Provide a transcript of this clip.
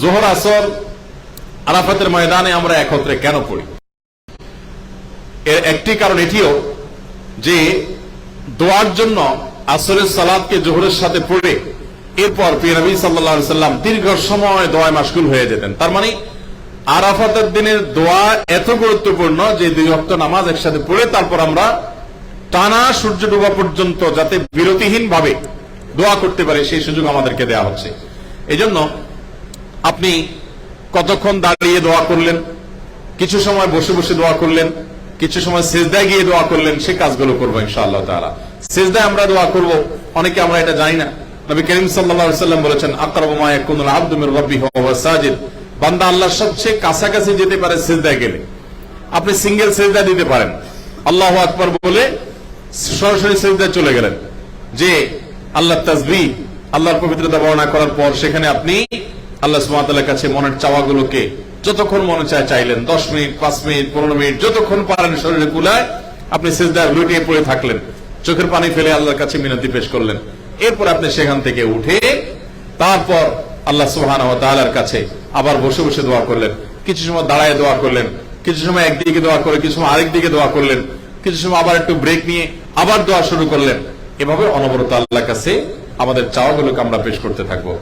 যোহর আসর আরাফাতের ময়দানে আমরা একত্রে কেন পড়ি? এর একটি কারণ এটিও যে দোয়ার জন্য আসরের সালাতকে জোহরের সাথে পড়ে এরপর প্রিয় নবী সাল্লাল্লাহু আলাইহি সাল্লাম দীর্ঘ সময় দোয়ায় মাশগুল হয়ে যেতেন। তার মানে আরাফাতের দিনের দোয়া এত গুরুত্বপূর্ণ যে 2 ওয়াক্ত নামাজ একসাথে পড়ে তারপর আমরা টানা সূর্য ডোবা পর্যন্ত যাতে বিরতিহীন ভাবে দোয়া করতে পারে সেই সুযোগ আমাদেরকে দেওয়া হচ্ছে। এজন্য আপনি কতক্ষণ দাঁড়িয়ে দোয়া করলেন, কিছু সময় বসে বসে দোয়া করলেন, কিছু সময় সিজদায় গিয়ে দোয়া করলেন, সেই কাজগুলো করবো ইনশাআল্লাহ তাআলা। সিজদায় আমরা দোয়া করব, অনেকে আমরা এটা জানি না। নবী করিম সাল্লাল্লাহু আলাইহি সাল্লাম বলেছেন, আকরাবু মা ইয়াকুনুল আবদু মির রাব্বিহি ওয়া হুয়া সাজিদ। বান্দা আল্লাহর সবচেয়ে কাছাকাছি যেতে পারে সিজদায় গেলে। আপনি সিঙ্গেল সিজদা দিতে পারেন, আল্লাহু আকবার বলে সরাসরি সিজদায় চলে গেলেন, যে আল্লাহর তাসবিহ, আল্লাহর পবিত্রতা বর্ণনা করার পর সেখানে আপনি আল্লাহ সুবহানাহু ওয়া তাআলার কাছে মনের চাওয়াগুলোকে যতক্ষণ মনে চায় চাইলেন, 10 মিনিট, 5 মিনিট, 15 মিনিট, যতক্ষণ পারেন শরীরে কুলায় আপনি সিজদায় লুটিয়ে পড়ে থাকলেন, চোখের পানি ফেলে আল্লাহর কাছে মিনতি পেশ করলেন। এরপর আপনি সেখান থেকে উঠে তারপর আল্লাহ সুবহানাহু ওয়া তাআলার কাছে আবার বসে বসে দোয়া করলেন, কিছু সময় দাঁড়ায় দোয়া করলেন, কিছু সময় একদিকে দোয়া করে কিছু সময় আরেক দিকে দোয়া করলেন, কিছু সময় আবার একটু ব্রেক নিয়ে আবার দোয়া শুরু করলেন। এভাবে অনবরত আল্লাহর কাছে আমাদের চাওয়াগুলোকে আমরা পেশ করতে থাকবো।